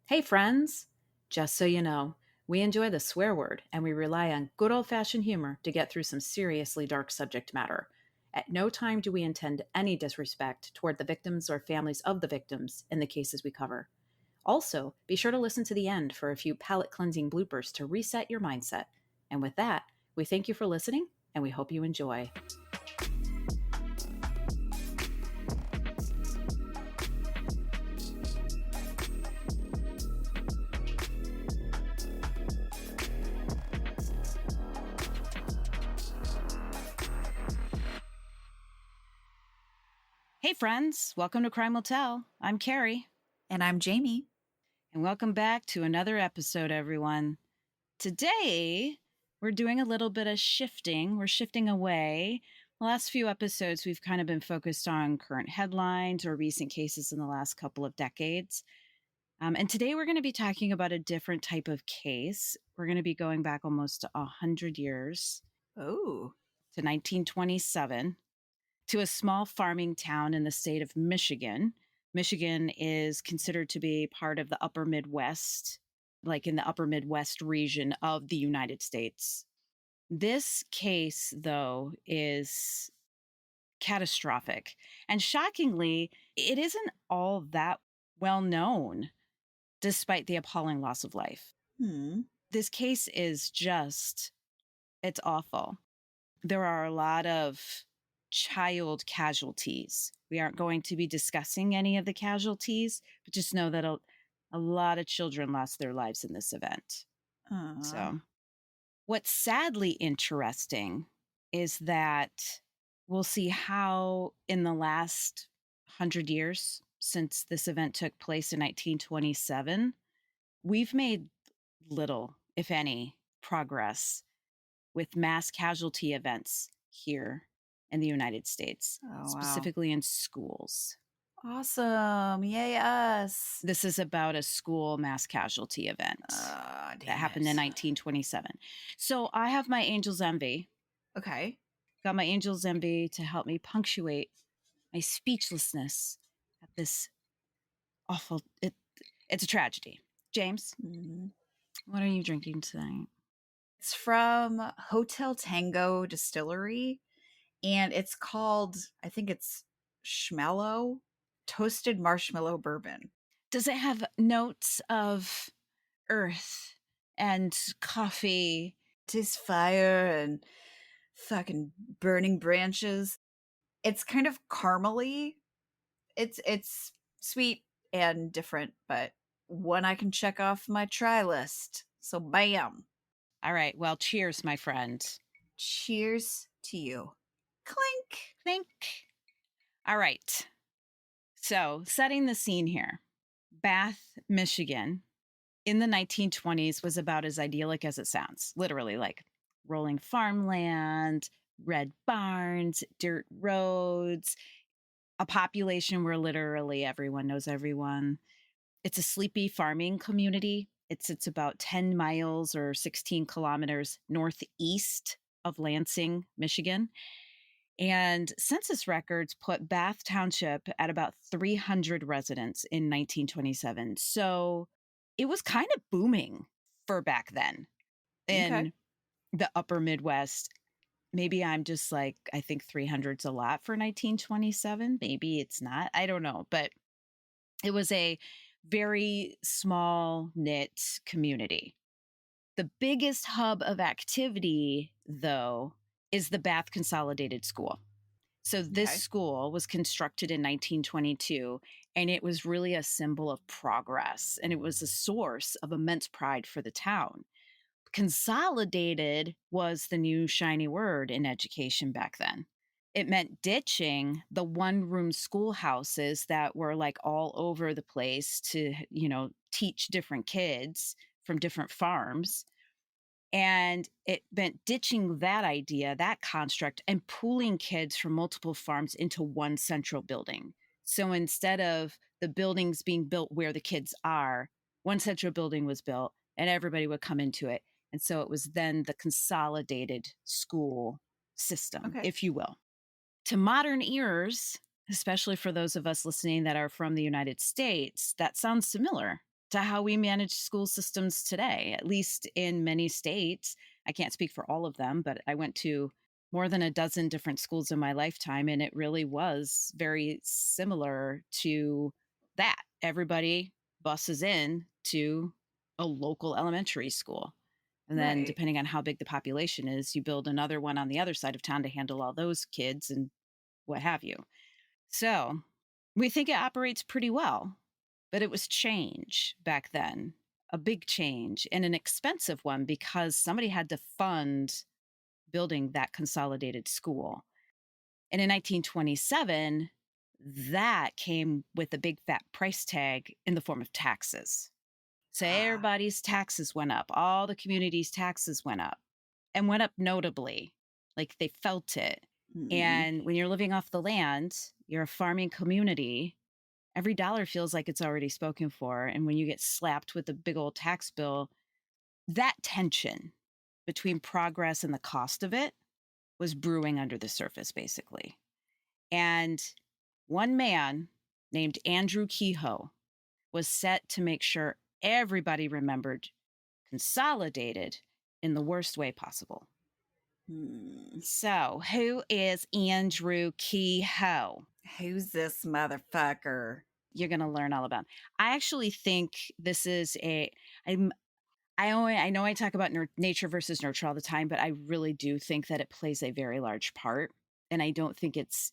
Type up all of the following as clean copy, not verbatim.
Hey, friends! Just so you know, we enjoy the swear word and we rely on good old fashioned humor to get through some seriously dark subject matter. At no time do we intend any disrespect toward the victims or families of the victims in the cases we cover. Also, be sure to listen to the end for a few palate cleansing bloopers to reset your mindset. And with that, we thank you for listening and we hope you enjoy. Hey, friends! Welcome to Crime Will Tell. I'm Carrie. And I'm Jamie. And welcome back to another episode, everyone. Today, we're doing a little bit of shifting. We're shifting away. The last few episodes, we've kind of been focused on current headlines or recent cases in the last couple of decades. And today, we're going to be talking about a different type of case. We're going to be going back almost 100 years Oh, to 1927 to a small farming town in the state of Michigan. Michigan is considered to be part of the upper Midwest, like in the upper Midwest region of the United States. This case, though, is catastrophic. And shockingly, it isn't all that well known, despite the appalling loss of life. This case is it's awful. There are a lot of child casualties. We aren't going to be discussing any of the casualties, but just know that a lot of children lost their lives in this event. So, what's sadly interesting is that we'll see how in the last 100 years since this event took place in 1927, we've made little, if any, progress with mass casualty events here in the United States, specifically in schools. Awesome. Yay, us. This is about a school mass casualty event that happened in 1927. So I have my angel's envy. Okay. Got my angel's envy to help me punctuate my speechlessness at this awful, it's a tragedy. James, what are you drinking tonight? It's from Hotel Tango Distillery, and it's called, I think it's Schmellow Toasted Marshmallow Bourbon. Does it have notes of earth and coffee? Tis fire and fucking burning branches. It's kind of caramely. It's sweet and different, but one I can check off my try list. So bam. All right. Well, cheers, my friend. Cheers to you. Clink. Clink. All right. So, setting the scene here. Bath, Michigan, in the 1920s was about as idyllic as it sounds. Literally, like rolling farmland, red barns, dirt roads, a population where literally everyone knows everyone. It's a sleepy farming community. It sits about 10 miles or 16 kilometers northeast of Lansing, Michigan. And census records put Bath Township at about 300 residents in 1927. So it was kind of booming for back then in the upper Midwest. Maybe I'm just like, I think 300's a lot for 1927. Maybe it's not. I don't know. But it was a very small knit community. The biggest hub of activity, though, is the Bath Consolidated School. So this school was constructed in 1922, and it was really a symbol of progress, and it was a source of immense pride for the town. Consolidated was the new shiny word in education back then. It meant ditching the one-room schoolhouses that were like all over the place to, teach different kids from different farms. And it meant ditching that idea, that construct, and pooling kids from multiple farms into one central building. So instead of the buildings being built where the kids are, one central building was built and everybody would come into it. And so it was then the consolidated school system, if you will. To modern ears, especially for those of us listening that are from the United States, that sounds similar to how we manage school systems today, at least in many states. I can't speak for all of them, but I went to more than a dozen different schools in my lifetime, and it really was very similar to that. Everybody buses in to a local elementary school. And then, Right. depending on how big the population is, you build another one on the other side of town to handle all those kids and what have you. So we think it operates pretty well, but it was change back then, a big change and an expensive one because somebody had to fund building that consolidated school. And in 1927, that came with a big fat price tag in the form of taxes. So Ah. everybody's taxes went up, all the community's taxes went up and went up notably. Like they felt it. Mm. And when you're living off the land, you're a farming community, every dollar feels like it's already spoken for. And when you get slapped with a big old tax bill, that tension between progress and the cost of it was brewing under the surface, basically. And one man named Andrew Kehoe was set to make sure everybody remembered Consolidated in the worst way possible. Hmm. So, who is Andrew Kehoe? Who's this motherfucker? You're going to learn all about. I actually think this is a. I'm. I know I talk about nature versus nurture all the time, but I really do think that it plays a very large part, and I don't think it's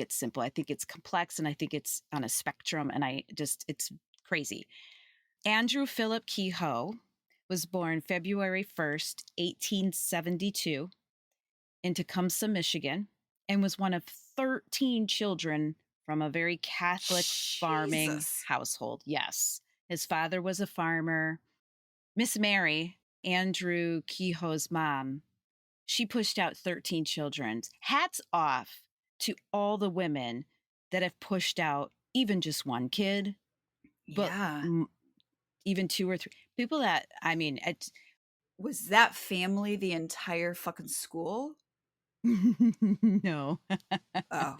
simple. I think it's complex, and I think it's on a spectrum, and it's crazy. Andrew Philip Kehoe was born February 1st, 1872, in Tecumseh, Michigan, and was one of 13 children from a very Catholic farming Jesus. household. Yes. His father was a farmer. Miss Mary, Andrew Kehoe's mom, she pushed out 13 children. Hats off to all the women that have pushed out even just one kid, but Yeah. even two or three people that, I mean, Was that family the entire fucking school? no, Oh,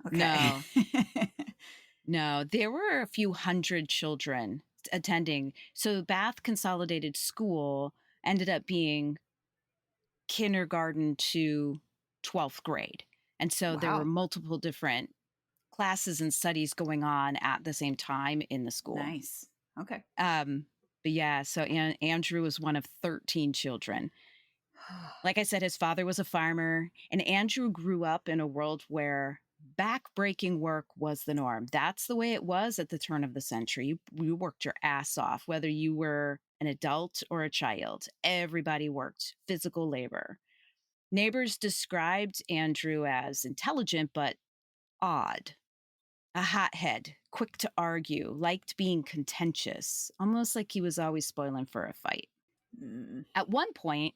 okay. no, no. There were a few hundred children attending. So Bath Consolidated School ended up being kindergarten to 12th grade. And so there were Wow. multiple different classes and studies going on at the same time in the school. Nice. Okay. Um, but yeah, so Andrew was one of 13 children. Like I said, his father was a farmer, and Andrew grew up in a world where backbreaking work was the norm. That's the way it was at the turn of the century. You worked your ass off, whether you were an adult or a child. Everybody worked physical labor. Neighbors described Andrew as intelligent, but odd, a hothead, quick to argue, liked being contentious, almost like he was always spoiling for a fight. Mm. At one point,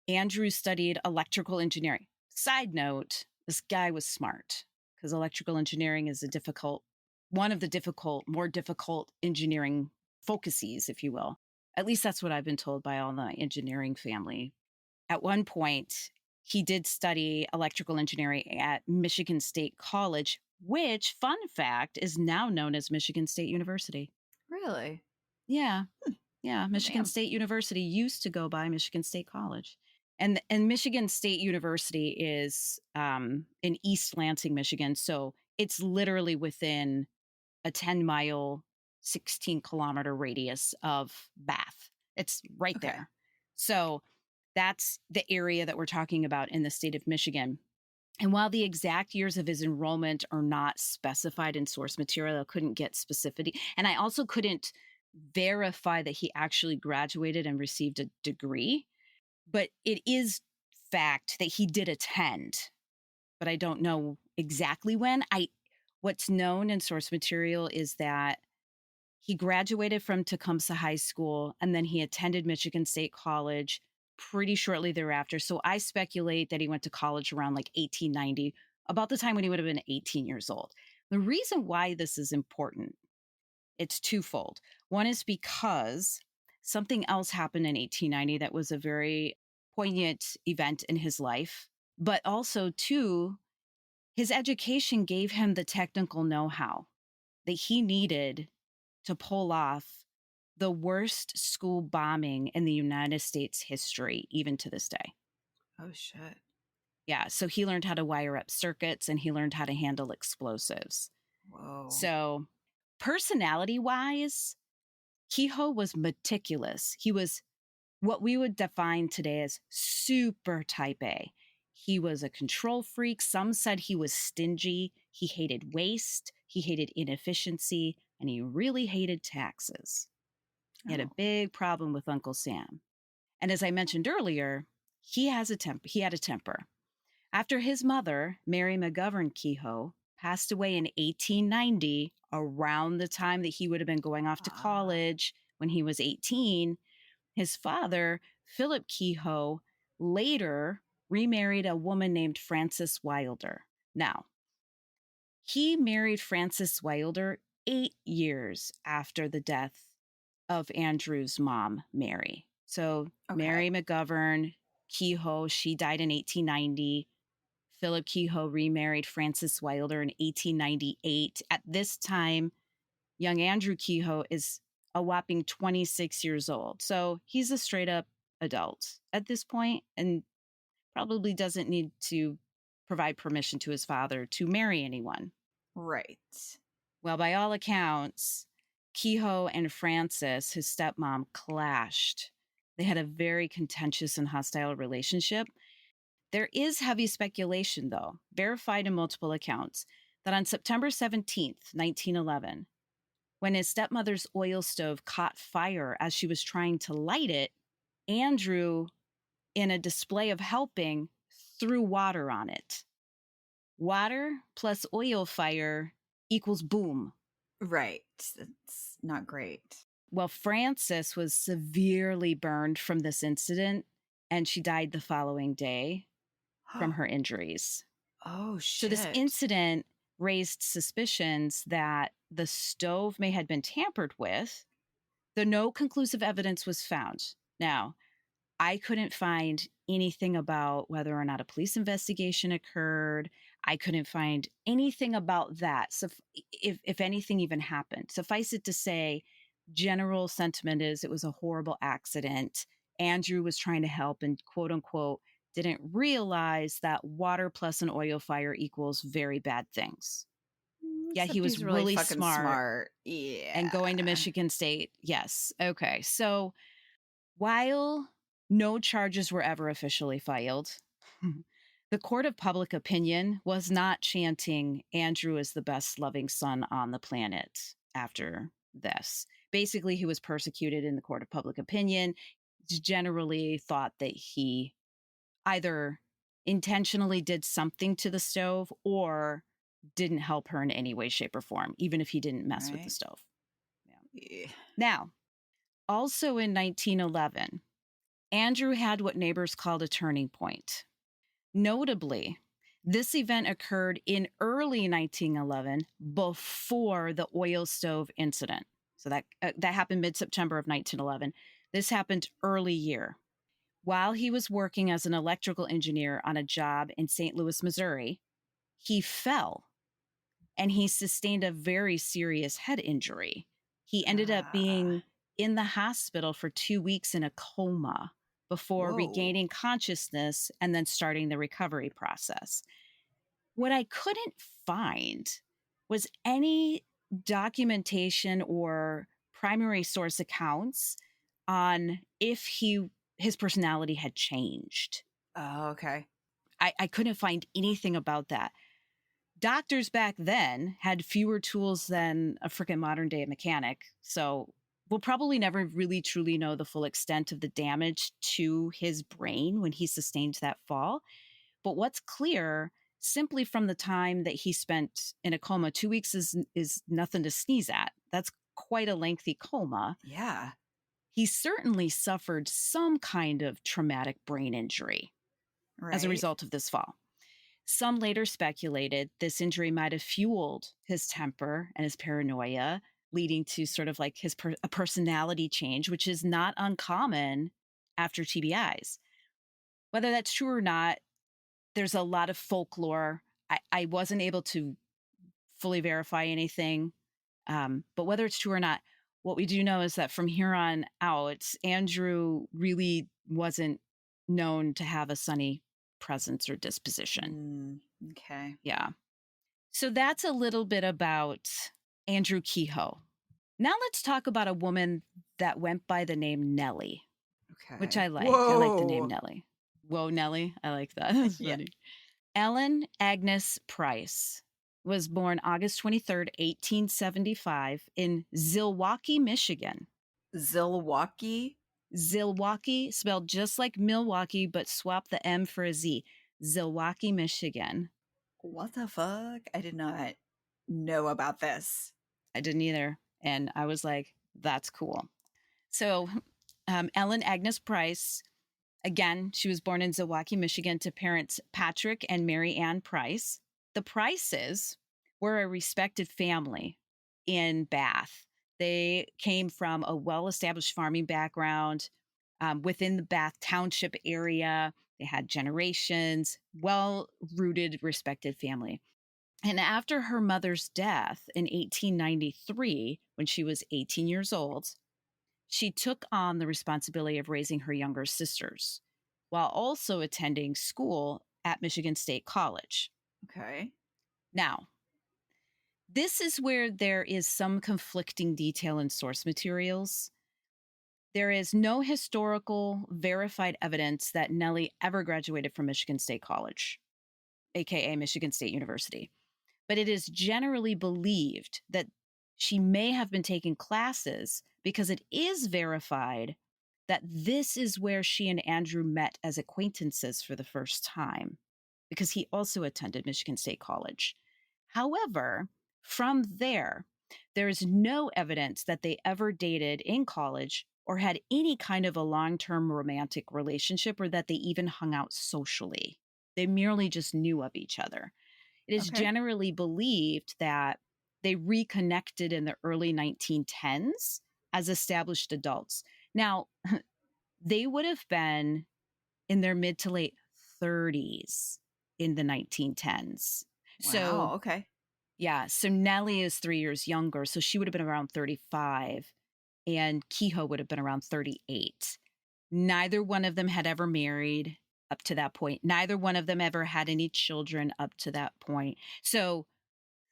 Andrew studied electrical engineering. Side note, this guy was smart because electrical engineering is one of the more difficult engineering focuses, if you will. At least that's what I've been told by all my engineering family. At one point, he did study electrical engineering at Michigan State College, which, fun fact, is now known as Michigan State University. Really? Yeah. Yeah, Oh, Michigan damn. State University used to go by Michigan State College. And Michigan State University is in East Lansing, Michigan. So it's literally within a 10-mile, 16-kilometer radius of Bath. It's right Okay. there. So that's the area that we're talking about in the state of Michigan. And while the exact years of his enrollment are not specified in source material, I couldn't get specificity. And I also couldn't verify that he actually graduated and received a degree. But it is fact that he did attend, but I don't know exactly when. What's known in source material is that he graduated from Tecumseh High School and then he attended Michigan State College pretty shortly thereafter. So I speculate that he went to college around like 1890, about the time when he would have been 18 years old. The reason why this is important, it's twofold. One is because something else happened in 1890 that was a very poignant event in his life, but also, two, his education gave him the technical know how that he needed to pull off the worst school bombing in the United States history, even to this day. Oh, shit. Yeah. So he learned how to wire up circuits and he learned how to handle explosives. Whoa. So, personality wise, Kehoe was meticulous. He was what we would define today as super type A. He was a control freak. Some said he was stingy. He hated waste. He hated inefficiency. And he really hated taxes. He had a Oh. big problem with Uncle Sam. And as I mentioned earlier, he had a temper. After his mother, Mary McGovern Kehoe, passed away in 1890, around the time that he would have been going off to Ah. college when he was 18, his father, Philip Kehoe, later remarried a woman named Frances Wilder. Now, he married Frances Wilder 8 years after the death of Andrew's mom, Mary. So, Okay. Mary McGovern Kehoe, she died in 1890. Philip Kehoe remarried Frances Wilder in 1898. At this time, young Andrew Kehoe is a whopping 26 years old. So he's a straight up adult at this point and probably doesn't need to provide permission to his father to marry anyone. Right. Well, by all accounts, Kehoe and Frances, his stepmom, clashed. They had a very contentious and hostile relationship. There is heavy speculation, though, verified in multiple accounts, that on September 17th, 1911, when his stepmother's oil stove caught fire as she was trying to light it, Andrew, in a display of helping, threw water on it. Water plus oil fire equals boom. Right. That's not great. Well, Frances was severely burned from this incident, and she died the following day from her injuries. Oh, So this shit. incident raised suspicions that the stove may have been tampered with, though no conclusive evidence was found. Now, I couldn't find anything about whether or not a police investigation occurred. I couldn't find anything about that. So, if anything even happened, suffice it to say, general sentiment is it was a horrible accident. Andrew was trying to help and quote unquote didn't realize that water plus an oil fire equals very bad things. Yeah, he Except was he's really really fucking smart smart. and going to Yeah. Michigan State. Yes. Okay. So, while no charges were ever officially filed, the court of public opinion was not chanting Andrew is the best loving son on the planet after this. Basically, he was persecuted in the court of public opinion. It's generally thought that he either intentionally did something to the stove or didn't help her in any way, shape, or form, even if he didn't mess with the Right. stove. Yeah. Yeah. Now, also in 1911, Andrew had what neighbors called a turning point. Notably, this event occurred in early 1911 before the oil stove incident. So that happened mid-September of 1911. This happened early year. While he was working as an electrical engineer on a job in St. Louis, Missouri, he fell and he sustained a very serious head injury. He ended up Ah. being in the hospital for 2 weeks in a coma before Whoa. regaining consciousness and then starting the recovery process. What I couldn't find was any documentation or primary source accounts on if his personality had changed. Oh, okay. I couldn't find anything about that. Doctors back then had fewer tools than a freaking modern day mechanic. So we'll probably never really truly know the full extent of the damage to his brain when he sustained that fall. But what's clear, simply from the time that he spent in a coma, 2 weeks is nothing to sneeze at. That's quite a lengthy coma. Yeah. He certainly suffered some kind of traumatic brain injury as a Right. result of this fall. Some later speculated this injury might have fueled his temper and his paranoia, leading to sort of like a personality change, which is not uncommon after TBIs. Whether that's true or not, there's a lot of folklore. I wasn't able to fully verify anything, but whether it's true or not, What we do know is that from here on out, Andrew really wasn't known to have a sunny presence or disposition. Okay. Yeah. So that's a little bit about Andrew Kehoe. Now let's talk about a woman that went by the name Nellie, which I Okay. like. I like the name Whoa. Nellie. Whoa, Nellie. I like that. That's Yeah. funny. Ellen Agnes Price was born August 23rd, 1875, in Zilwaukee, Michigan. Zilwaukee? Zilwaukee, spelled just like Milwaukee, but swap the M for a Z. Zilwaukee, Michigan. What the fuck? I did not know about this. I didn't either. And I was like, that's cool. So, Ellen Agnes Price, again, she was born in Zilwaukee, Michigan, to parents Patrick and Mary Ann Price. The Prices were a respected family in Bath. They came from a well established farming background within the Bath Township area. They had generations, well rooted, respected family. And after her mother's death in 1893, when she was 18 years old, she took on the responsibility of raising her younger sisters while also attending school at Michigan State College. Okay. Now, this is where there is some conflicting detail in source materials. There is no historical verified evidence that Nellie ever graduated from Michigan State College, aka Michigan State University. But it is generally believed that she may have been taking classes because it is verified that this is where she and Andrew met as acquaintances for the first time, because he also attended Michigan State College. However, from there is no evidence that they ever dated in college or had any kind of a long term romantic relationship or that they even hung out socially. They merely just knew of each other. It is Okay. generally believed that they reconnected in the early 1910s as established adults. Now, they would have been in their mid to late 30s in the 1910s. So, Wow. Okay. yeah, so Nellie is 3 years younger. So she would have been around 35, and Kehoe would have been around 38. Neither one of them had ever married up to that point. Neither one of them ever had any children up to that point. So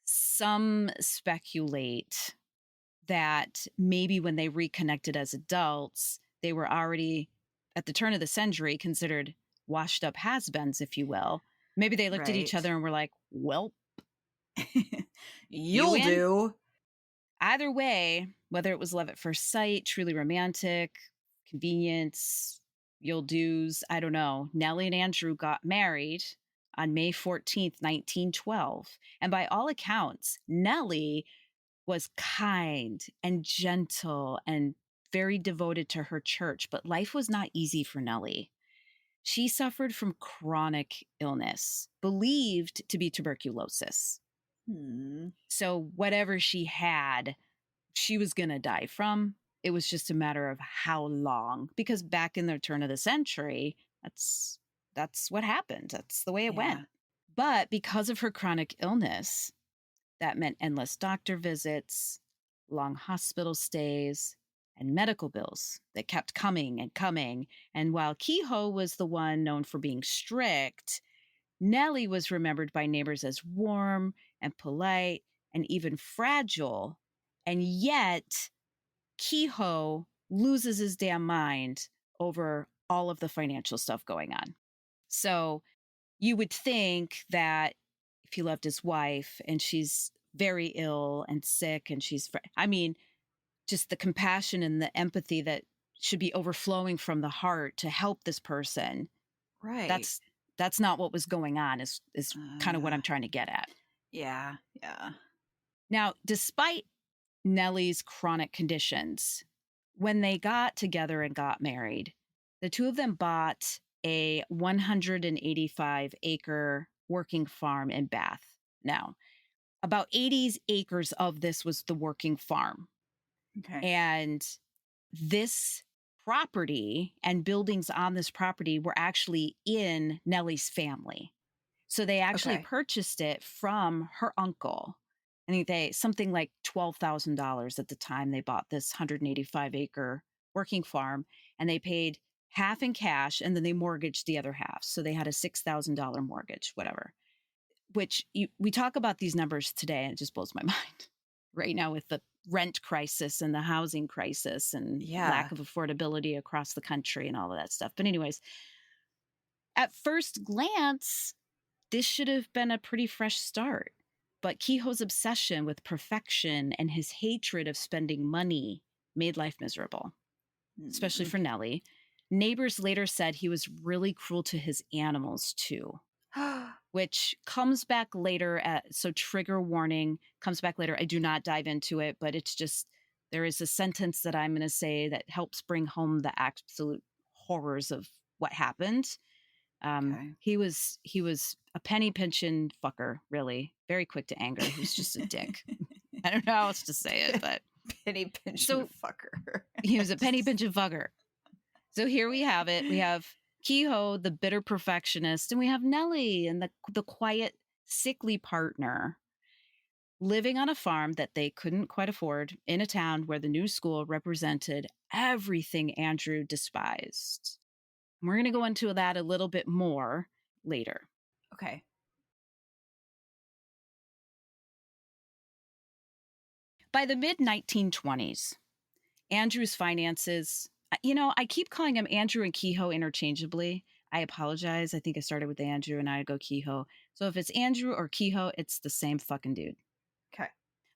some speculate that maybe when they reconnected as adults, they were already at the turn of the century considered washed up has-beens, if you will. Maybe they looked at each Right. other and were like, well, you You'll in? do. Either way, whether it was love at first sight, truly romantic, convenience, you'll do's, I don't know. Nellie and Andrew got married on May 14th, 1912. And by all accounts, Nellie was kind and gentle and very devoted to her church, but life was not easy for Nellie. She suffered from chronic illness, believed to be tuberculosis. Hmm. So, whatever she had, she was going to die from. It was just a matter of how long, because back in the turn of the century, that's what happened. That's the way it Yeah. went. But because of her chronic illness, that meant endless doctor visits, long hospital stays, and medical bills that kept coming and coming. And while Kehoe was the one known for being strict, Nellie was remembered by neighbors as warm and polite and even fragile. And yet, Kehoe loses his damn mind over all of the financial stuff going on. So you would think that if he loved his wife and she's very ill and sick and I mean, just the compassion and the empathy that should be overflowing from the heart to help this person. Right. That's that's not what was going on is kind of what Uh, I'm trying to get at. yeah. Yeah. Now, despite Nellie's chronic conditions, when they got together and got married, the two of them bought a 185-acre working farm in Bath. Now, about 80 acres of this was the working farm. Okay. And this property and buildings on this property were actually in Nellie's family. So they actually Okay. purchased it from her uncle. I think they something like $12,000 at the time they bought this 185-acre working farm, and they paid half in cash and then they mortgaged the other half. So they had a $6,000 mortgage, whatever. We talk about these numbers today and it just blows my mind. Right now with the rent crisis and the housing crisis and Yeah. lack of affordability across the country and all of that stuff. But anyways, at first glance, this should have been a pretty fresh start. But Kehoe's obsession with perfection and his hatred of spending money made life miserable, especially for Nellie. Neighbors later said he was really cruel to his animals too, which comes back later. So trigger warning comes back later. I do not dive into it, but it's just, there is a sentence that I'm going to say that helps bring home the absolute horrors of what happened. Okay. He was a penny pinching fucker, really. Very quick to anger. He was just a dick. I don't know how else to say it, but penny pinching fucker. He was a penny pinching fucker. So here we have it. We have Kehoe, the bitter perfectionist, and we have Nellie and the quiet, sickly partner living on a farm that they couldn't quite afford in a town where the new school represented everything Andrew despised. We're going to go into that a little bit more later. Okay. By the mid 1920s, Andrew's finances, I keep calling him Andrew and Kehoe interchangeably. I apologize. I think I started with Andrew and I go Kehoe. So if it's Andrew or Kehoe, it's the same fucking dude. Okay.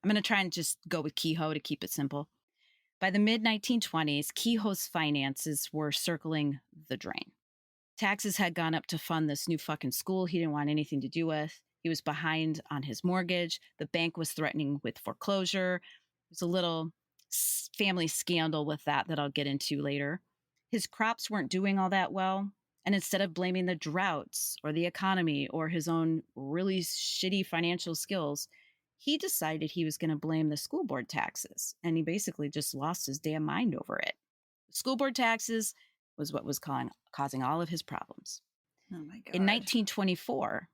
I'm going to try and just go with Kehoe to keep it simple. By the mid 1920s, Kehoe's finances were circling the drain. Taxes had gone up to fund this new fucking school he didn't want anything to do with. He was behind on his mortgage. The bank was threatening with foreclosure. There's a little family scandal with that I'll get into later. His crops weren't doing all that well. And instead of blaming the droughts or the economy or his own really shitty financial skills, he decided he was going to blame the school board taxes. And he basically just lost his damn mind over it. The school board taxes was what was causing all of his problems. Oh my God. In 1924,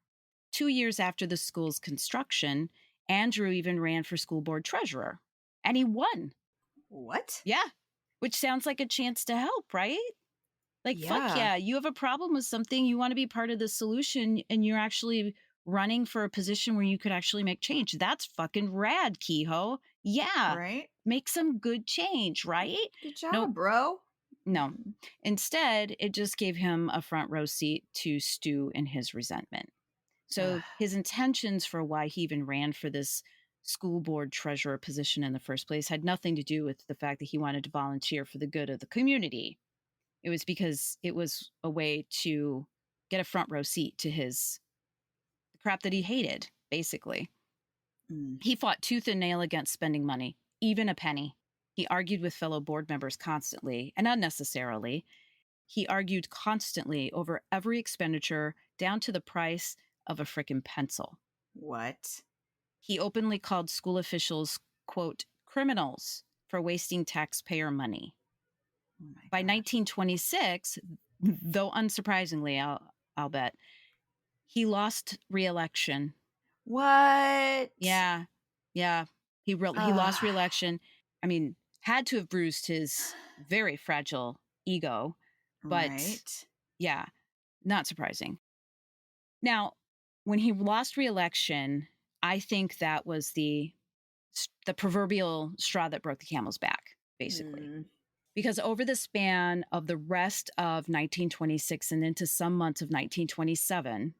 2 years after the school's construction, Andrew even ran for school board treasurer. And he won. What? Yeah. Which sounds like a chance to help, right? Like, fuck yeah. You have a problem with something. You want to be part of the solution and you're actually running for a position where you could actually make change. That's fucking rad, Kehoe. Yeah. Right? Make some good change, right? Good job, bro. No. Instead, it just gave him a front row seat to stew in his resentment. So his intentions for why he even ran for this school board treasurer position in the first place had nothing to do with the fact that he wanted to volunteer for the good of the community. It was because it was a way to get a front row seat to the crap that he hated, basically. He fought tooth and nail against spending money, even a penny. He argued with fellow board members constantly and unnecessarily. He argued constantly over every expenditure down to the price of a frickin' pencil. What? He openly called school officials, quote, criminals for wasting taxpayer money. Oh By 1926, though unsurprisingly, I'll bet, he lost re-election. What? Yeah. He lost re-election. I mean, had to have bruised his very fragile ego, but yeah, not surprising. Now, when he lost re-election, I think that was the proverbial straw that broke the camel's back, basically. Because over the span of the rest of 1926 and into some months of 1927,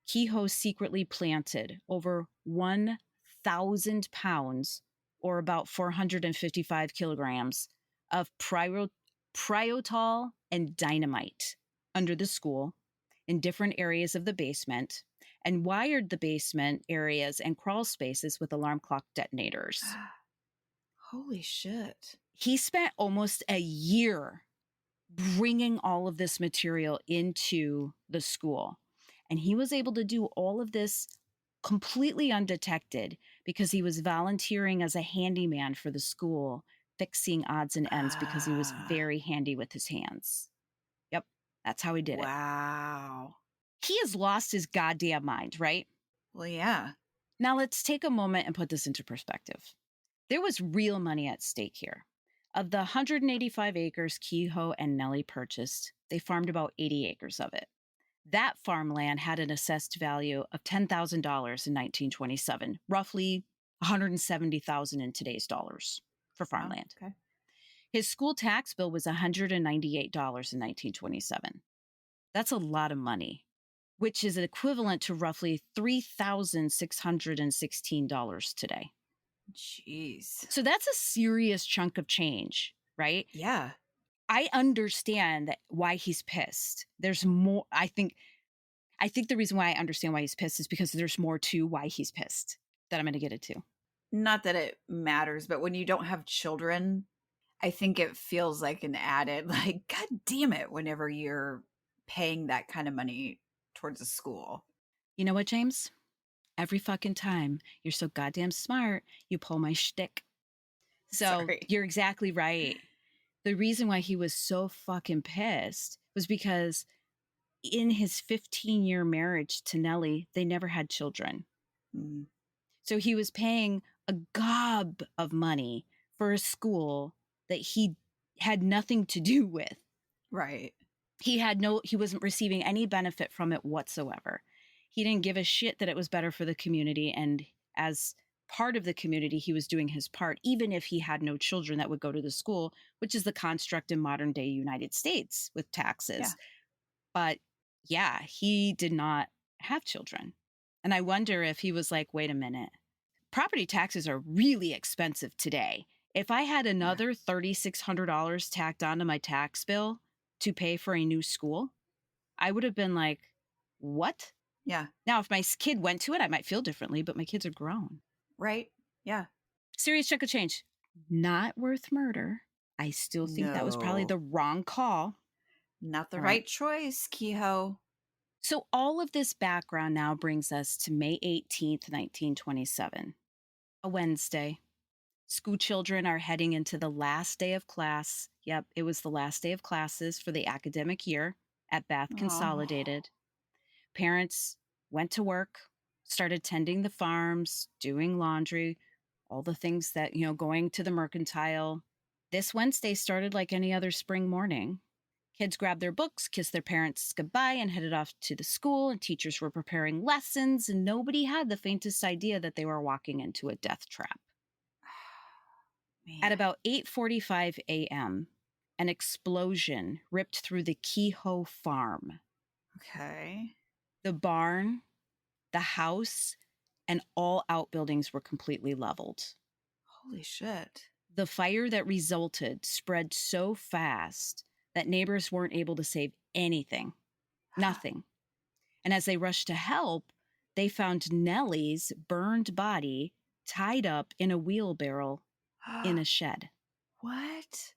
Kehoe secretly planted over 1,000 pounds, or about 455 kilograms, of priotol and dynamite under the school in different areas of the basement, and wired the basement areas and crawl spaces with alarm clock detonators. Holy shit. He spent almost a year bringing all of this material into the school. And he was able to do all of this completely undetected because he was volunteering as a handyman for the school, fixing odds and ends because he was very handy with his hands. Yep, that's how he did it. Wow. He has lost his goddamn mind, right? Well, yeah. Now let's take a moment and put this into perspective. There was real money at stake here. Of the 185 acres Kehoe and Nellie purchased, they farmed about 80 acres of it. That farmland had an assessed value of $10,000 in 1927, roughly 170,000 in today's dollars for Wow. farmland. Okay. His school tax bill was $198 in 1927. That's a lot of money, which is equivalent to roughly $3,616 today. Jeez. So that's a serious chunk of change, right? Yeah. I understand that why he's pissed. There's more. I think the reason why I understand why he's pissed is because there's more to why he's pissed that I'm going to get into. Not that it matters, but when you don't have children, I think it feels like an added, like, God damn it, whenever you're paying that kind of money towards a school. You know what, James? Every fucking time you're so goddamn smart, you pull my shtick. So Sorry. you're exactly right. The reason why he was so fucking pissed was because in his 15-year marriage to Nellie, they never had children. Mm, So he was paying a gob of money for a school that he had nothing to do with. right. He wasn't receiving any benefit from it whatsoever. He didn't give a shit that it was better for the community. And as part of the community, he was doing his part, even if he had no children that would go to the school, which is the construct in modern day United States with taxes. Yeah. But yeah, he did not have children. And I wonder if he was like, wait a minute, property taxes are really expensive today. If I had another $3,600 tacked onto my tax bill to pay for a new school, I would have been like, what? Yeah. Now, if my kid went to it, I might feel differently, but my kids are grown. Right. Yeah. Serious chunk of change. Not worth murder. I still think that was probably No. the wrong call. Not the All right right. choice, Kehoe. So all of this background now brings us to May 18th, 1927, a Wednesday. School children are heading into the last day of class. Yep, it was the last day of classes for the academic year at Bath Oh. Consolidated. Parents went to work, started tending the farms, doing laundry, all the things that, going to the mercantile. This Wednesday started like any other spring morning. Kids grabbed their books, kissed their parents goodbye, and headed off to the school, and teachers were preparing lessons, and nobody had the faintest idea that they were walking into a death trap. At Man. about 8:45 a.m., an explosion ripped through the Kehoe farm. Okay. The barn, the house, and all outbuildings were completely leveled. Holy shit. The fire that resulted spread so fast that neighbors weren't able to save anything, nothing. And as they rushed to help, they found Nellie's burned body tied up in a wheelbarrow in a shed. What?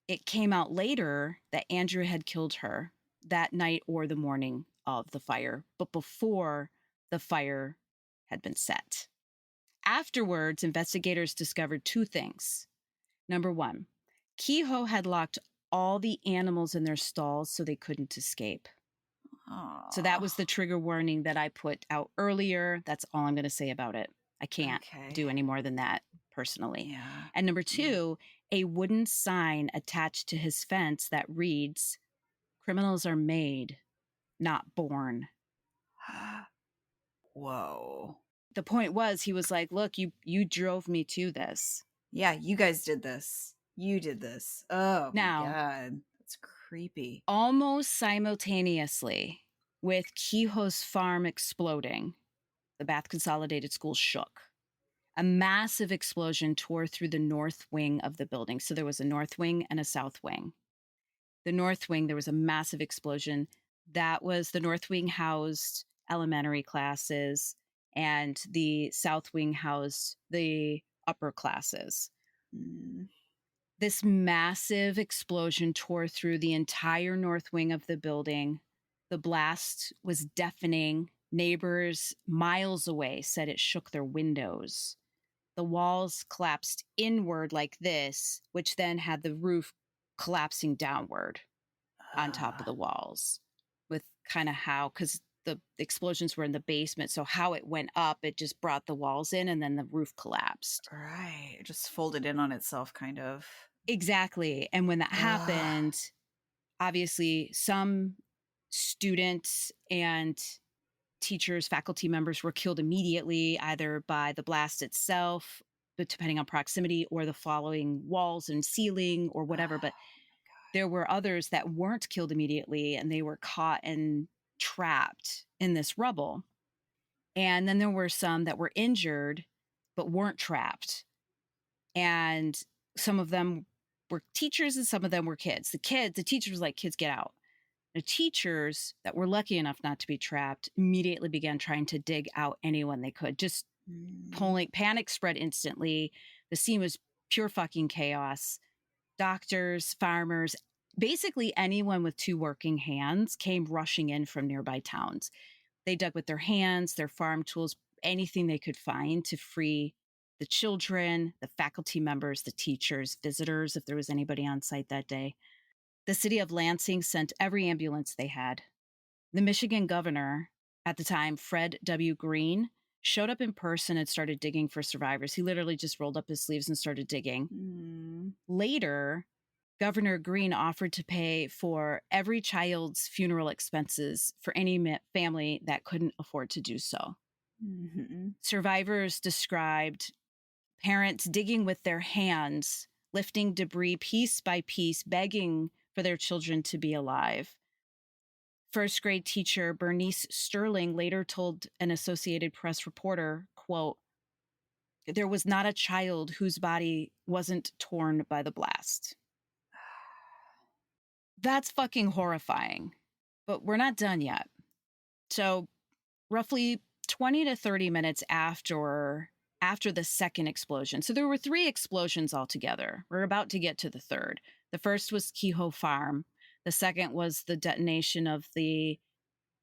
It came out later that Andrew had killed her that night or the morning of the fire, but before the fire had been set. Afterwards, investigators discovered two things. Number one, Kehoe had locked all the animals in their stalls so they couldn't escape. So that was the trigger warning that I put out earlier. That's all I'm going to say about it. I can't do any more than that personally. Yeah. And number two, a wooden sign attached to his fence that reads, "Criminals are made, not born." Whoa. The point was, he was like, look, you drove me to this. Yeah, you guys did this. You did this. Oh Now, my God. That's creepy. almost simultaneously with Kehoe's farm exploding, the Bath Consolidated School shook. A massive explosion tore through the north wing of the building. So there was a north wing and a south wing. The north wing, there was a massive explosion. That was the north wing housed elementary classes, and the south wing housed the upper classes. Mm. This massive explosion tore through the entire north wing of the building. The blast was deafening. Neighbors miles away said it shook their windows. The walls collapsed inward like this, which then had the roof collapsing downward on top of the walls, with kind of how, because the explosions were in the basement. So how it went up, it just brought the walls in and then the roof collapsed. Right. It just folded in on itself, kind of. Exactly. And when that Ugh. happened, obviously some students and teachers, faculty members were killed immediately, either by the blast itself, but depending on proximity, or the following walls and ceiling or whatever. But there were others that weren't killed immediately and they were caught and trapped in this rubble. And then there were some that were injured but weren't trapped. And some of them were teachers and some of them were kids. The teachers was like, kids, get out. The teachers that were lucky enough not to be trapped immediately began trying to dig out anyone they could, just pulling. Panic spread instantly. The scene was pure fucking chaos. Doctors, farmers, basically anyone with two working hands came rushing in from nearby towns. They dug with their hands, their farm tools, anything they could find to free the children, the faculty members, the teachers, visitors, if there was anybody on site that day. The city of Lansing sent every ambulance they had. The Michigan governor at the time, Fred W. Green, showed up in person and started digging for survivors. He literally just rolled up his sleeves and started digging. Later, Governor Green offered to pay for every child's funeral expenses for any family that couldn't afford to do so. Survivors described parents digging with their hands, lifting debris piece by piece, begging for their children to be alive. First grade teacher Bernice Sterling later told an Associated Press reporter, quote, "There was not a child whose body wasn't torn by the blast." That's fucking horrifying, but we're not done yet. So roughly 20 to 30 minutes after the second explosion. So there were 3 explosions altogether. We're about to get to the third. The first was Kehoe Farm. The second was the detonation of the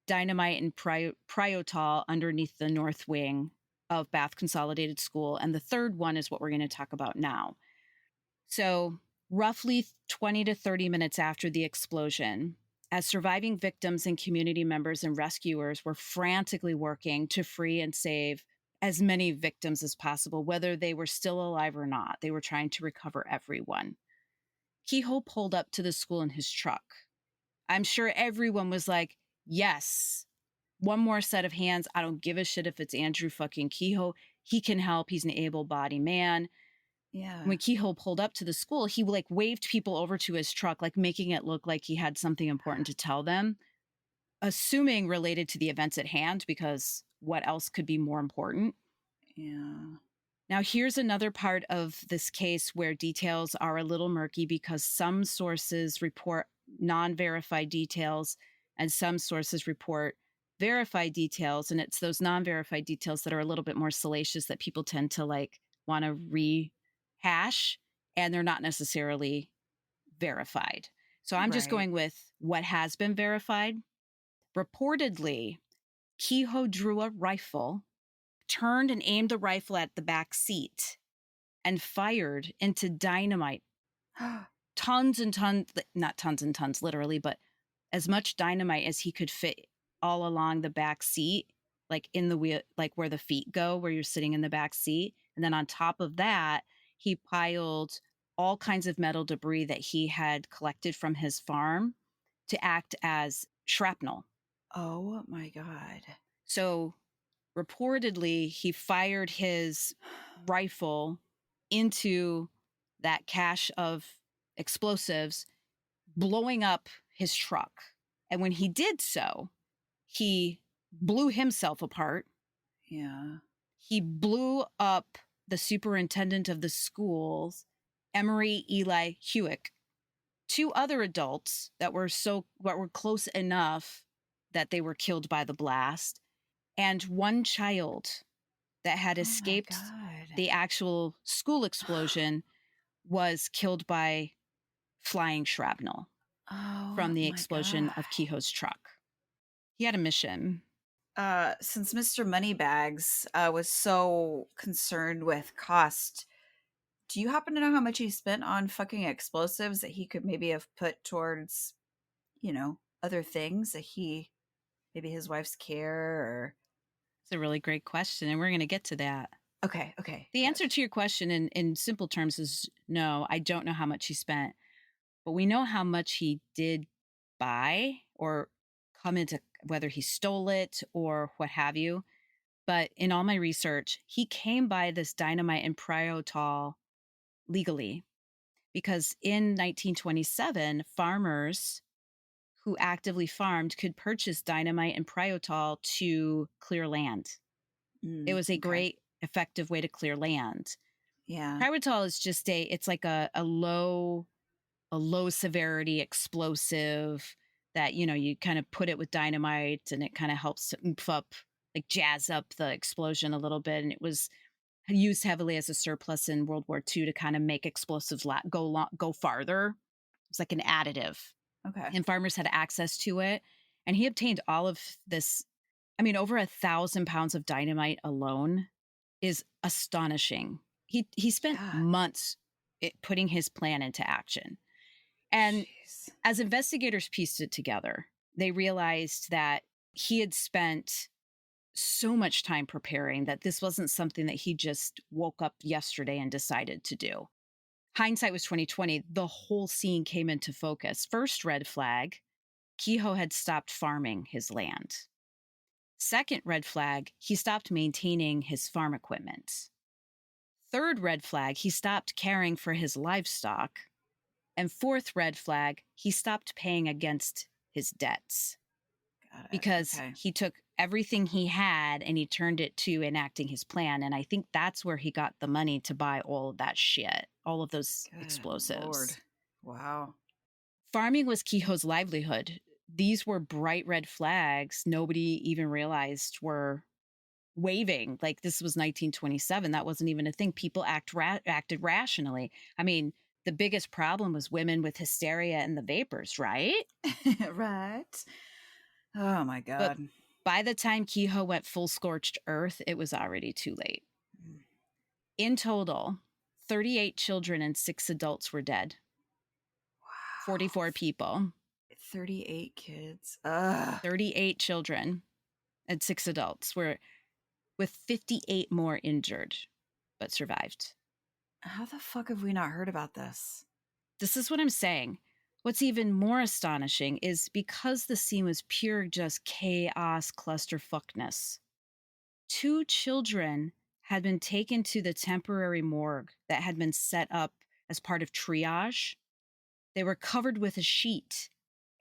dynamite and Priotol underneath the north wing of Bath Consolidated School. And the third one is what we're going to talk about now. So roughly 20 to 30 minutes after the explosion, as surviving victims and community members and rescuers were frantically working to free and save as many victims as possible, whether they were still alive or not. They were trying to recover everyone. Kehoe pulled up to the school in his truck. I'm sure everyone was like, yes, one more set of hands. I don't give a shit if it's Andrew fucking Kehoe. He can help. He's an able-bodied man. Yeah. When Kehoe pulled up to the school, he like waved people over to his truck, like making it look like he had something important to tell them, assuming related to the events at hand, because what else could be more important? Yeah. Now, here's another part of this case where details are a little murky because some sources report non-verified details and some sources report verified details. And it's those non-verified details that are a little bit more salacious that people tend to like want to rehash, and they're not necessarily verified. So I'm just going with what has been verified. Reportedly, Kehoe drew a rifle, turned and aimed the rifle at the back seat, and fired into dynamite. Tons and tons, not tons and tons literally, but as much dynamite as he could fit all along the back seat, like in the wheel, like where the feet go, where you're sitting in the back seat. And then on top of that, he piled all kinds of metal debris that he had collected from his farm to act as shrapnel. Oh my God. So reportedly, he fired his rifle into that cache of explosives, blowing up his truck. And when he did so, he blew himself apart. Yeah. He blew up the superintendent of the schools, Emery Eli Hewick, 2 other adults that were close enough that they were killed by the blast, and 1 child that had escaped the actual school explosion was killed by flying shrapnel from the explosion of Kehoe's truck. He had a mission. Since Mr. Moneybags was so concerned with cost, do you happen to know how much he spent on fucking explosives that he could maybe have put towards, other things that he Maybe his wife's care or It's a really great question, and we're going to get to that. okay, The good. answer to your question in simple terms is no, I don't know how much he spent, but we know how much he did buy or come into, whether he stole it or what have you. But in all my research, he came by this dynamite and Priotol legally because in 1927, farmers who actively farmed could purchase dynamite and Priotol to clear land. It was a Okay. great, effective way to clear land. Yeah. Pyritol is just it's like a low severity explosive that, you kind of put it with dynamite and it kind of helps to oomph up, like jazz up the explosion a little bit. And it was used heavily as a surplus in World War II to kind of make explosives go farther. It's like an additive, Okay. and farmers had access to it. And he obtained all of this. I mean, over 1,000 pounds of dynamite alone is astonishing. He spent Yeah. months putting his plan into action. And Jeez. as investigators pieced it together, they realized that he had spent so much time preparing that this wasn't something that he just woke up yesterday and decided to do. Hindsight was 2020. The whole scene came into focus. First red flag, Kehoe had stopped farming his land. Second red flag, he stopped maintaining his farm equipment. Third red flag, he stopped caring for his livestock. And fourth red flag, he stopped paying against his debts Got it. because Okay. he took everything he had and he turned it to enacting his plan. And I think that's where he got the money to buy all of that shit, all of those Good Lord. explosives. Wow. Farming was Kehoe's livelihood. These were bright red flags nobody even realized were waving. Like, this was 1927. That wasn't even a thing. People acted rationally. I mean, the biggest problem was women with hysteria and the vapors, right? Right. Oh my But God. by the time Kehoe went full scorched earth, it was already too late. Mm. In total, 38 children and 6 adults were dead. Wow. 44 people. 38 kids. Ugh. 38 children and 6 adults were, with 58 more injured, but survived. How the fuck have we not heard about this? This is what I'm saying. What's even more astonishing is because the scene was pure just chaos clusterfuckness. 2 children had been taken to the temporary morgue that had been set up as part of triage. They were covered with a sheet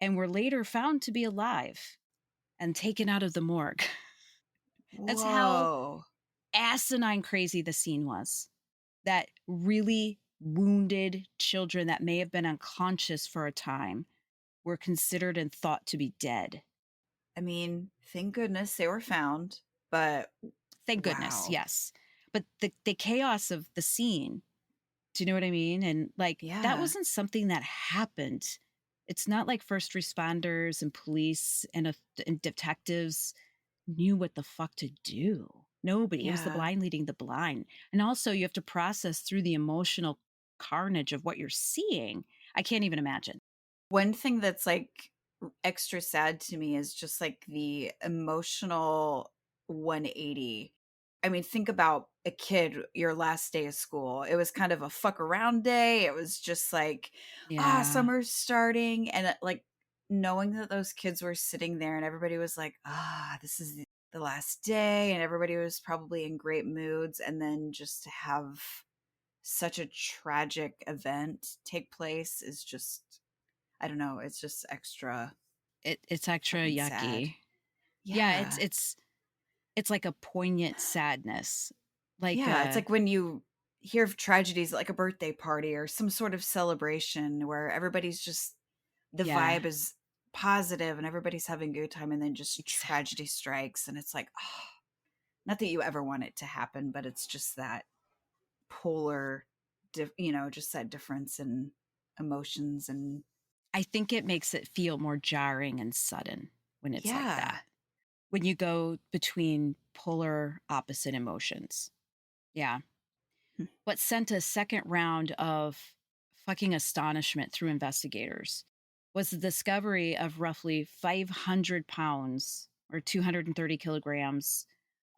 and were later found to be alive and taken out of the morgue. That's how Whoa. asinine crazy the scene was. That really wounded children that may have been unconscious for a time were considered and thought to be dead. I mean, thank goodness they were found, but Thank goodness, wow. yes. But the chaos of the scene, do you know what I mean? And like, that Yeah. wasn't something that happened. It's not like first responders and police and detectives knew what the fuck to do. Nobody. It was the Yeah. blind leading the blind. And also, you have to process through the emotional carnage of what you're seeing. I can't even imagine. One thing that's like extra sad to me is just like the emotional 180. I mean, think about a kid, your last day of school. It was kind of a fuck around day. It was just like, Yeah. summer's starting. And like knowing that those kids were sitting there and everybody was like, this is the last day. And everybody was probably in great moods. And then just to have such a tragic event take place is just, I don't know, it's just extra It's extra fucking sad. yucky. Yeah, Yeah. it's like a poignant sadness. Like Yeah, it's like when you hear of tragedies like a birthday party or some sort of celebration where everybody's just the yeah, vibe is positive and everybody's having a good time and then just exactly. tragedy strikes and it's like, not that you ever want it to happen, but it's just that polar just that difference in emotions and I think it makes it feel more jarring and sudden when it's like yeah. that. When you go between polar opposite emotions. Yeah. Hmm. What sent a second round of fucking astonishment through investigators was the discovery of roughly 500 pounds or 230 kilograms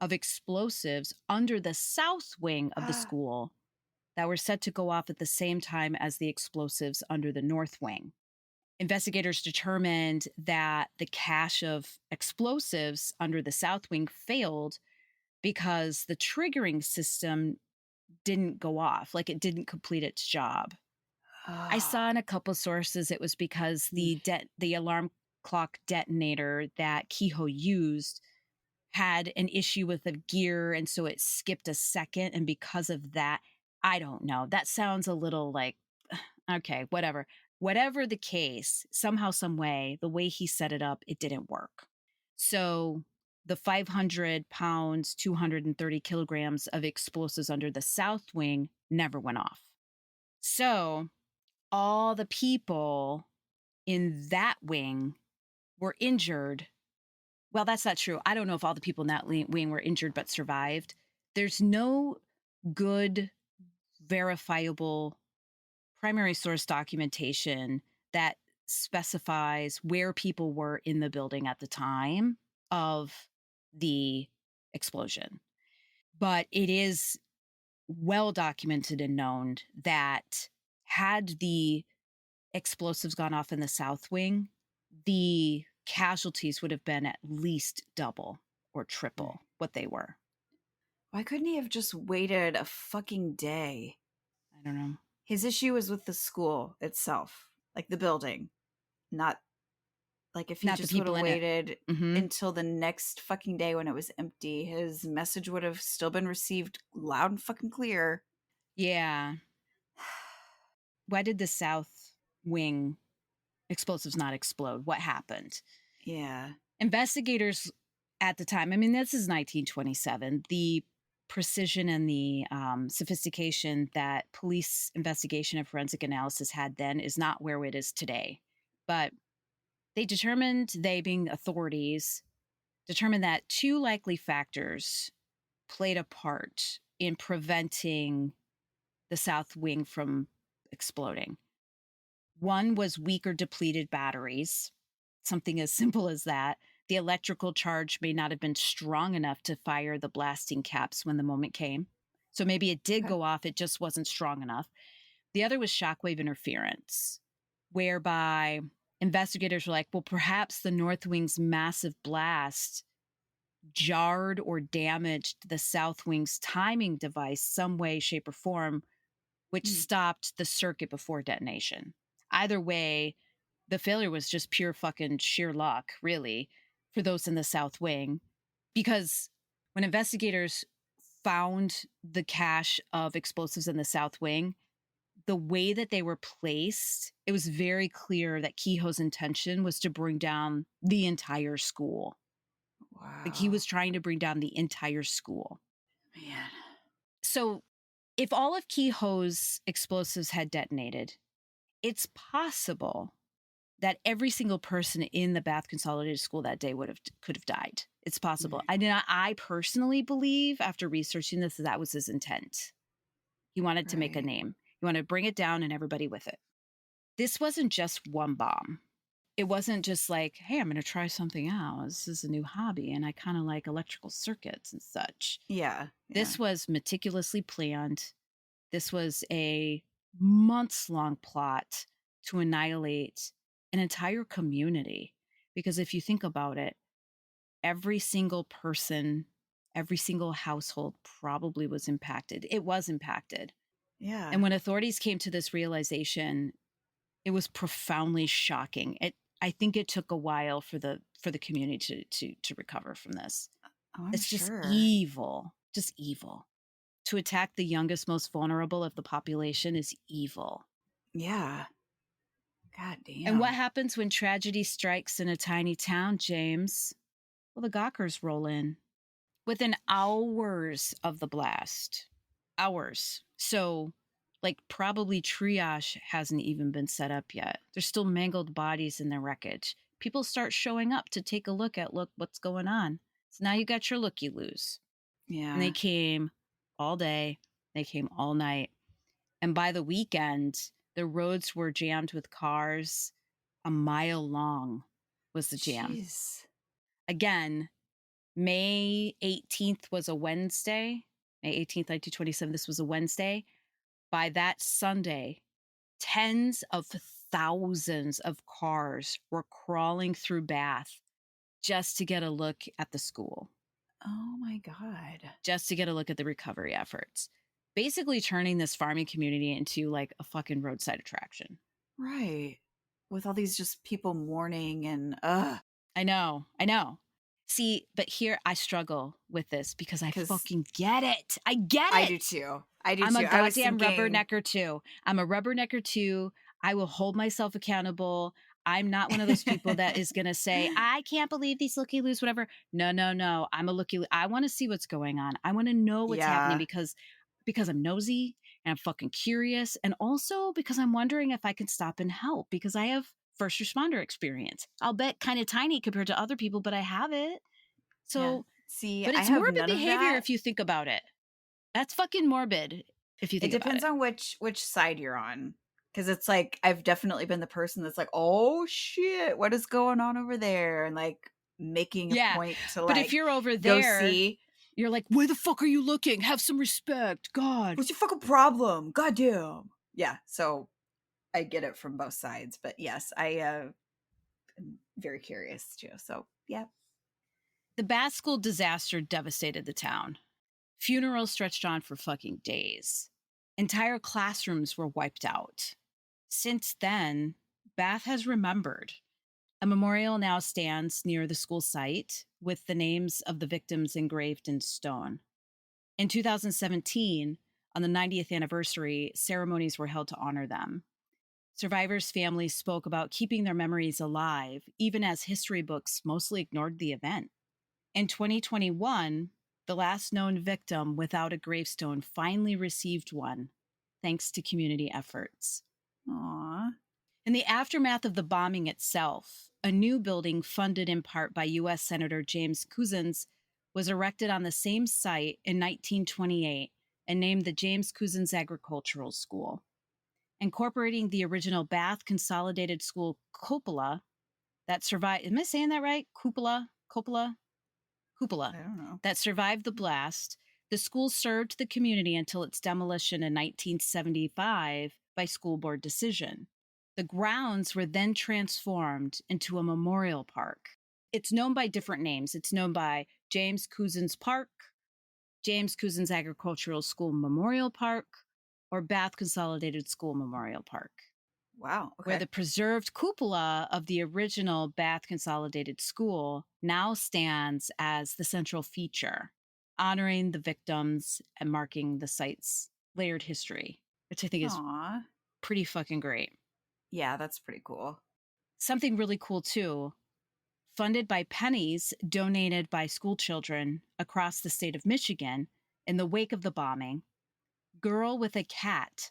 of explosives under the south wing of the school that were set to go off at the same time as the explosives under the north wing. Investigators determined that the cache of explosives under the south wing failed because the triggering system didn't go off, like it didn't complete its job. I saw in a couple sources it was because the alarm clock detonator that Kehoe used had an issue with the gear, and so it skipped a second, and because of that, I don't know. That sounds a little like okay, whatever. Whatever the case, somehow, some way, the way he set it up, it didn't work. So the 500 pounds, 230 kilograms of explosives under the south wing never went off. So all the people in that wing were injured. Well, that's not true. I don't know if all the people in that wing were injured but survived. There's no good, verifiable primary source documentation that specifies where people were in the building at the time of the explosion. But it is well documented and known that had the explosives gone off in the south wing, the casualties would have been at least double or triple what they were. Why couldn't he have just waited a fucking day? I don't know. His issue was with the school itself, like the building, not like if he Not the just would people have in it. waited Mhm. until the next fucking day when it was empty. His message would have still been received loud and fucking clear. Yeah. Why did the south wing explosives not explode? What happened? Yeah. Investigators at the time, I mean, this is 1927. The precision and the sophistication that police investigation and forensic analysis had then is not where it is today. But they being authorities, determined that two likely factors played a part in preventing the south wing from exploding. One was weak or depleted batteries, something as simple as that. The electrical charge may not have been strong enough to fire the blasting caps when the moment came. So maybe it did Okay. go off, it just wasn't strong enough. The other was shockwave interference, whereby investigators were like, well, perhaps the North Wing's massive blast jarred or damaged the South Wing's timing device some way, shape, or form, which stopped the circuit before detonation. Either way, the failure was just pure fucking sheer luck, really, for those in the South Wing. Because when investigators found the cache of explosives in the South Wing, the way that they were placed, it was very clear that Kehoe's intention was to bring down the entire school. Wow. Like he was trying to bring down the entire school. Man. So if all of Kehoe's explosives had detonated, it's possible that every single person in the Bath Consolidated School that day could have died. It's possible. I personally believe, after researching this, that was his intent. He wanted to make a name. He wanted to bring it down and everybody with it. This wasn't just one bomb. It wasn't just like, hey, I'm going to try something out. This is a new hobby, and I kind of like electrical circuits and such. Yeah. This was meticulously planned. This was a months-long plot to annihilate an entire community. Because if you think about it, every single person, every single household probably was impacted. It was impacted. Yeah. And when authorities came to this realization, it was profoundly shocking. I think it took a while for the community to recover from this. Oh, I'm It's just sure. evil. Just evil. To attack the youngest, most vulnerable of the population is evil. Yeah. God damn. And what happens when tragedy strikes in a tiny town, James? Well, the Gawkers roll in within hours of the blast. Hours. So, like, probably triage hasn't even been set up yet. There's still mangled bodies in the wreckage. People start showing up to take a look what's going on. So now you got your looky-loos. Yeah. And they came all day, they came all night. And by the weekend, the roads were jammed with cars. A mile long was the jam. Jeez. Again, May 18th was a Wednesday. May 18th, 1927. This was a Wednesday. By that Sunday, tens of thousands of cars were crawling through Bath just to get a look at the school, Oh my God. just to get a look at the recovery efforts. Basically turning this farming community into like a fucking roadside attraction. Right. With all these just people mourning and I know. I know. See, but here I struggle with this because I because fucking get it. I get I do it. too. I do I'm a too. I was goddamn thinking, rubbernecker too. I'm a rubbernecker too. I will hold myself accountable. I'm not one of those people that is going to say, I can't believe these looky loos, whatever. No, no, no. I'm a looky. I want to see what's going on. I want to know what's happening yeah, because I'm nosy and I'm fucking curious. And also because I'm wondering if I can stop and help because I have first responder experience. I'll bet kind of tiny compared to other people, but I have it. yeah. So, See, but I it's have morbid none of behavior that. if you think about it. That's fucking morbid if you It think about depends it. on which side you're on. Because it's like I've definitely been the person that's like, oh shit, what is going on over there? And like making a Yeah. point to But if like you're over go there, see you're like, where the fuck are you looking? Have some respect. God. what's your fucking problem? Goddamn. Yeah. So I get it from both sides. But yes, I am very curious too. So yeah. The Bath School disaster devastated the town. Funerals stretched on for fucking days. Entire classrooms were wiped out. Since then, Bath has remembered. A memorial now stands near the school site with the names of the victims engraved in stone. In 2017, on the 90th anniversary, ceremonies were held to honor them. Survivors' families spoke about keeping their memories alive, even as history books mostly ignored the event. In 2021, the last known victim without a gravestone finally received one, thanks to community efforts. Aw. In the aftermath of the bombing itself, a new building funded in part by U.S. Senator James Couzens was erected on the same site in 1928 and named the James Couzens Agricultural School. Incorporating the original Bath Consolidated School cupola that survived. Am I saying that right? Cupola I don't know. that survived the blast. The school served the community until its demolition in 1975 by school board decision. The grounds were then transformed into a memorial park. It's known by different names. It's known by James Couzens Park, James Couzens Agricultural School Memorial Park, or Bath Consolidated School Memorial Park, Wow. where Okay. the preserved cupola of the original Bath Consolidated School now stands as the central feature, honoring the victims and marking the site's layered history, which I think is Aw. pretty fucking great. Yeah, that's pretty cool. Something really cool, too. Funded by pennies donated by school children across the state of Michigan in the wake of the bombing, Girl with a Cat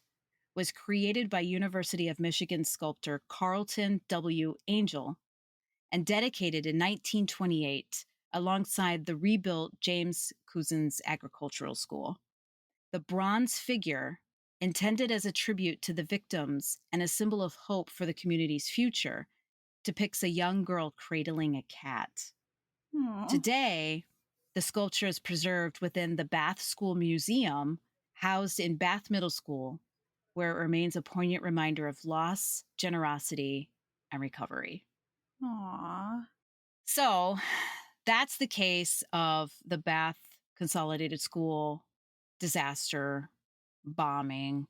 was created by University of Michigan sculptor Carlton W. Angel and dedicated in 1928 alongside the rebuilt James Couzens Agricultural School. The bronze figure, intended as a tribute to the victims and a symbol of hope for the community's future, depicts a young girl cradling a cat. Aw. Today, the sculpture is preserved within the Bath School Museum, housed in Bath Middle School, where it remains a poignant reminder of loss, generosity, and recovery. Aw. So that's the case of the Bath Consolidated School disaster, bombing,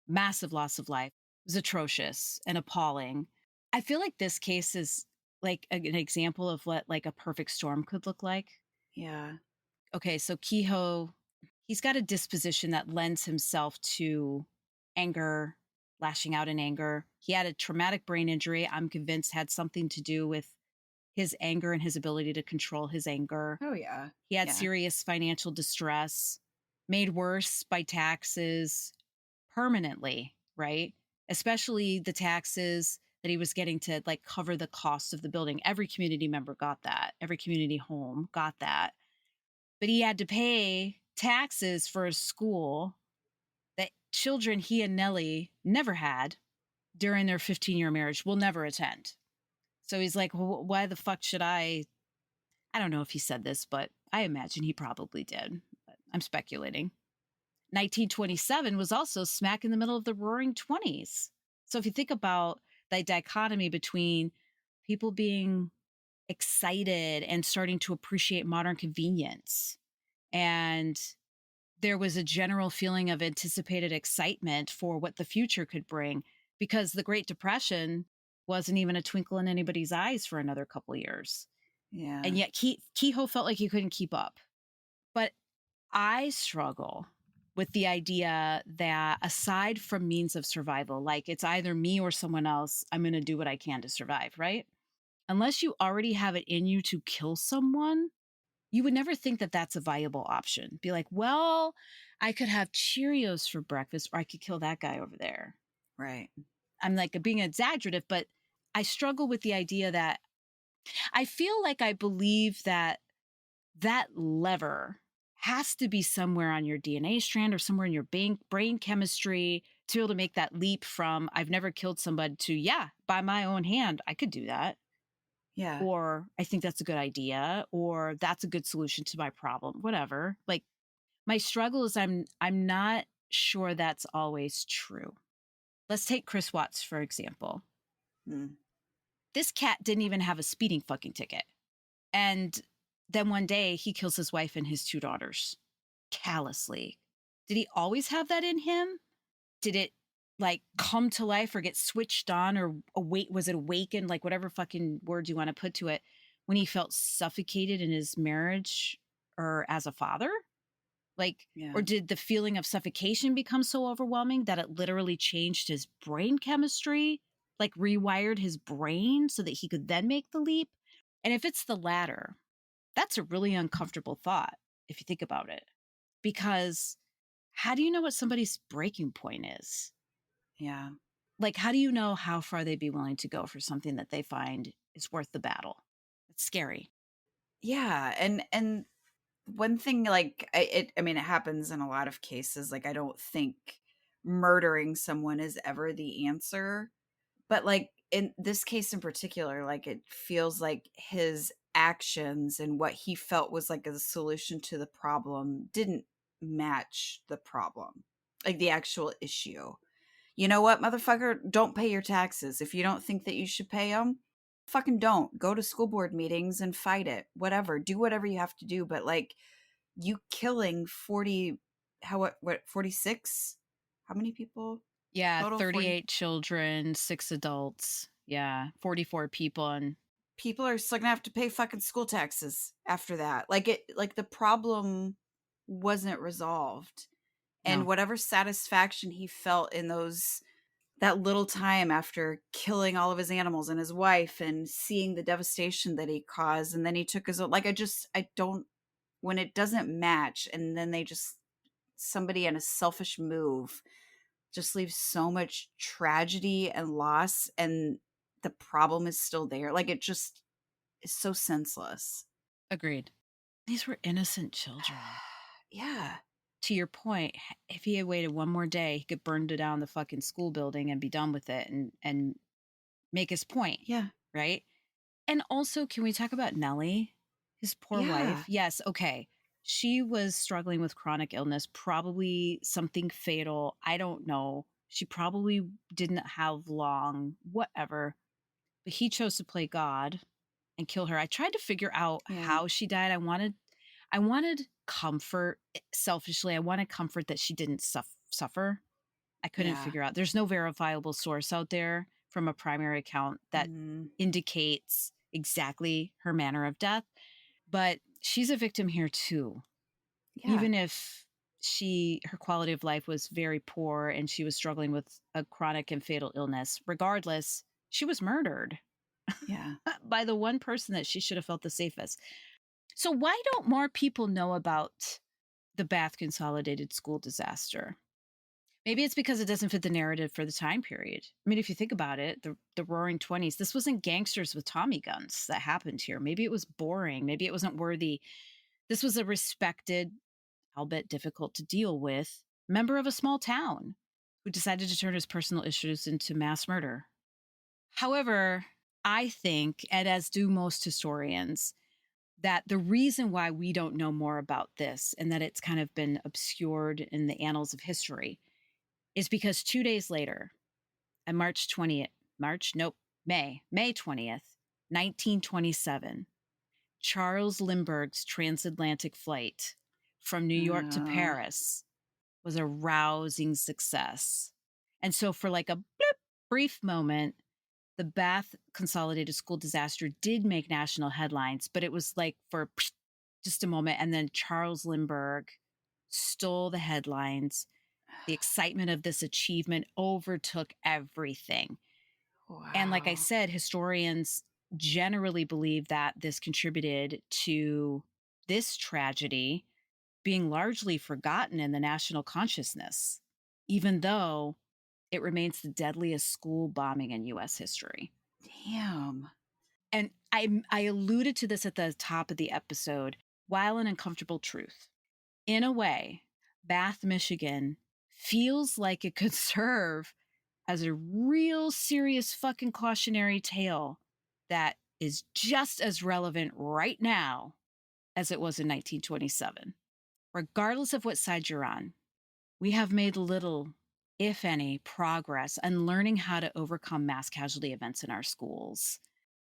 massive loss of life. It was atrocious and appalling. I feel like this case is like an example of what like a perfect storm could look like. Yeah. Okay, so Kehoe, he's got a disposition that lends himself to anger, lashing out in anger. He had a traumatic brain injury, I'm convinced had something to do with his anger and his ability to control his anger. Oh yeah. He had Yeah. serious financial distress, made worse by taxes permanently, right? Especially the taxes that he was getting to like cover the cost of the building. Every community member got that. Every community home got that. But he had to pay taxes for a school that children he and Nellie never had during their 15-year marriage will never attend. So he's like, well, why the fuck should I I don't know if he said this, but I imagine he probably did. But I'm speculating. 1927 was also smack in the middle of the roaring 20s. So if you think about the dichotomy between people being excited and starting to appreciate modern convenience, and there was a general feeling of anticipated excitement for what the future could bring, because the Great Depression wasn't even a twinkle in anybody's eyes for another couple of years. And Yeah. yet Kehoe felt like he couldn't keep up. But I struggle with the idea that aside from means of survival, like it's either me or someone else, I'm going to do what I can to survive, right? Unless you already have it in you to kill someone, you would never think that that's a viable option. Be like, well, I could have Cheerios for breakfast or I could kill that guy over there. Right. I'm like being exaggerative, but I struggle with the idea that I feel like I believe that that lever has to be somewhere on your DNA strand or somewhere in your brain chemistry to be able to make that leap from I've never killed somebody to, yeah, by my own hand, I could do that. Yeah. Or I think that's a good idea, or that's a good solution to my problem, whatever. Like my struggle is I'm not sure that's always true. Let's take Chris Watts, for example. Mm. This cat didn't even have a speeding fucking ticket. And then one day he kills his wife and his two daughters callously. Did he always have that in him? Did it like come to life or get switched on or awake? Was it awakened? Like whatever fucking word you want to put to it when he felt suffocated in his marriage or as a father? Like, Yeah. or did the feeling of suffocation become so overwhelming that it literally changed his brain chemistry, like rewired his brain so that he could then make the leap? And if it's the latter, that's a really uncomfortable thought if you think about it. Because how do you know what somebody's breaking point is? Yeah. Like, how do you know how far they'd be willing to go for something that they find is worth the battle? It's scary. Yeah. And one thing, like, I mean, it happens in a lot of cases. Like, I don't think murdering someone is ever the answer. But, like, in this case in particular, like, it feels like his actions and what he felt was like a solution to the problem didn't match the problem, like the actual issue. You know what, motherfucker? Don't pay your taxes. If you don't think that you should pay them, fucking don't. Go to school board meetings and fight it. Whatever. Do whatever you have to do. But like you killing 40, what 46? How many people Yeah, total? 40 38 children, 6 adults. Yeah, 44 people. And people are still gonna have to pay fucking school taxes after that. Like the problem wasn't resolved. And no, whatever satisfaction he felt in those that little time after killing all of his animals and his wife and seeing the devastation that he caused, and then he took his own, like, I don't, when it doesn't match and then they just, somebody in a selfish move just leaves so much tragedy and loss, and the problem is still there, like it just is so senseless. agreed. These were innocent children. Yeah. To your point, if he had waited one more day, he could burn down the fucking school building and be done with it and make his point, Yeah. right? And also, can we talk about Nellie, his poor wife? Yeah. Yes, okay. She was struggling with chronic illness, probably something fatal. I don't know. She probably didn't have long, whatever. But he chose to play God and kill her. I tried to figure out Yeah. how she died. I wanted comfort selfishly. I wanted comfort that she didn't suffer. I couldn't Yeah. figure out. There's no verifiable source out there from a primary account that Mm, indicates exactly her manner of death, but she's a victim here too. yeah. Even if her quality of life was very poor and she was struggling with a chronic and fatal illness, regardless, she was murdered Yeah. by the one person that she should have felt the safest. So why don't more people know about the Bath Consolidated School disaster? Maybe it's because it doesn't fit the narrative for the time period. I mean, if you think about it, the roaring 20s, this wasn't gangsters with Tommy guns that happened here. Maybe it was boring. Maybe it wasn't worthy. This was a respected, albeit difficult to deal with, member of a small town who decided to turn his personal issues into mass murder. However, I think, and as do most historians, that the reason why we don't know more about this and that it's kind of been obscured in the annals of history is because 2 days later, on March 20th, May 20th, 1927, Charles Lindbergh's transatlantic flight from New York to Uh, Paris was a rousing success. And so for like a brief moment, the Bath Consolidated School disaster did make national headlines, but it was like for just a moment. And then Charles Lindbergh stole the headlines. The excitement of this achievement overtook everything. And like I wow. said, historians generally believe that this contributed to this tragedy being largely forgotten in the national consciousness, even though it remains the deadliest school bombing in US history. Damn. And I alluded to this at the top of the episode. While an uncomfortable truth, in a way, Bath, Michigan feels like it could serve as a real serious fucking cautionary tale that is just as relevant right now as it was in 1927. Regardless of what side you're on, we have made little, if any, progress in learning how to overcome mass casualty events in our schools.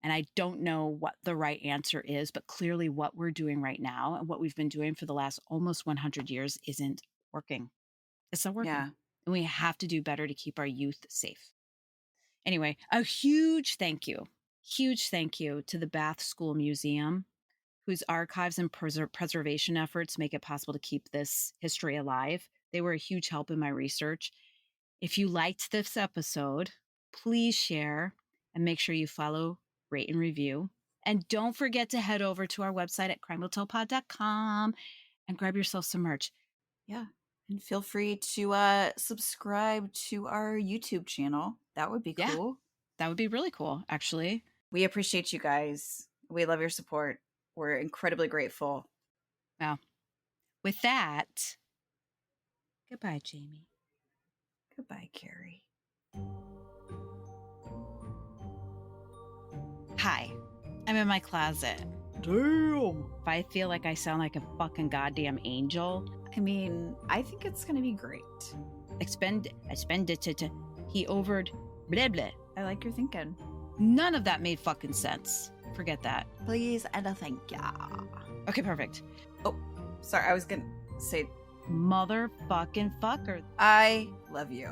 And I don't know what the right answer is, but clearly what we're doing right now and what we've been doing for the last almost 100 years isn't working. It's not working. Yeah. And we have to do better to keep our youth safe. Anyway, a huge thank you to the Bath School Museum, whose archives and preservation efforts make it possible to keep this history alive. They were a huge help in my research. If you liked this episode, please share and make sure you follow, rate, and review. And don't forget to head over to our website at crimehotelpod.com and grab yourself some merch. Yeah. And feel free to subscribe to our YouTube channel. That would be Yeah, cool. that would be really cool, actually. We appreciate you guys. We love your support. We're incredibly grateful. Well, with that, goodbye, Jamie. Goodbye, Carrie. Hi, I'm in my closet. Damn. If I feel like I sound like a fucking goddamn angel, I mean, I think it's going to be great. he overed, blah, blah. I like your thinking. None of that made fucking sense. Forget that. Please and a thank ya. Okay, perfect. Oh, sorry. I was going to say, Motherfucking fucker. I love you.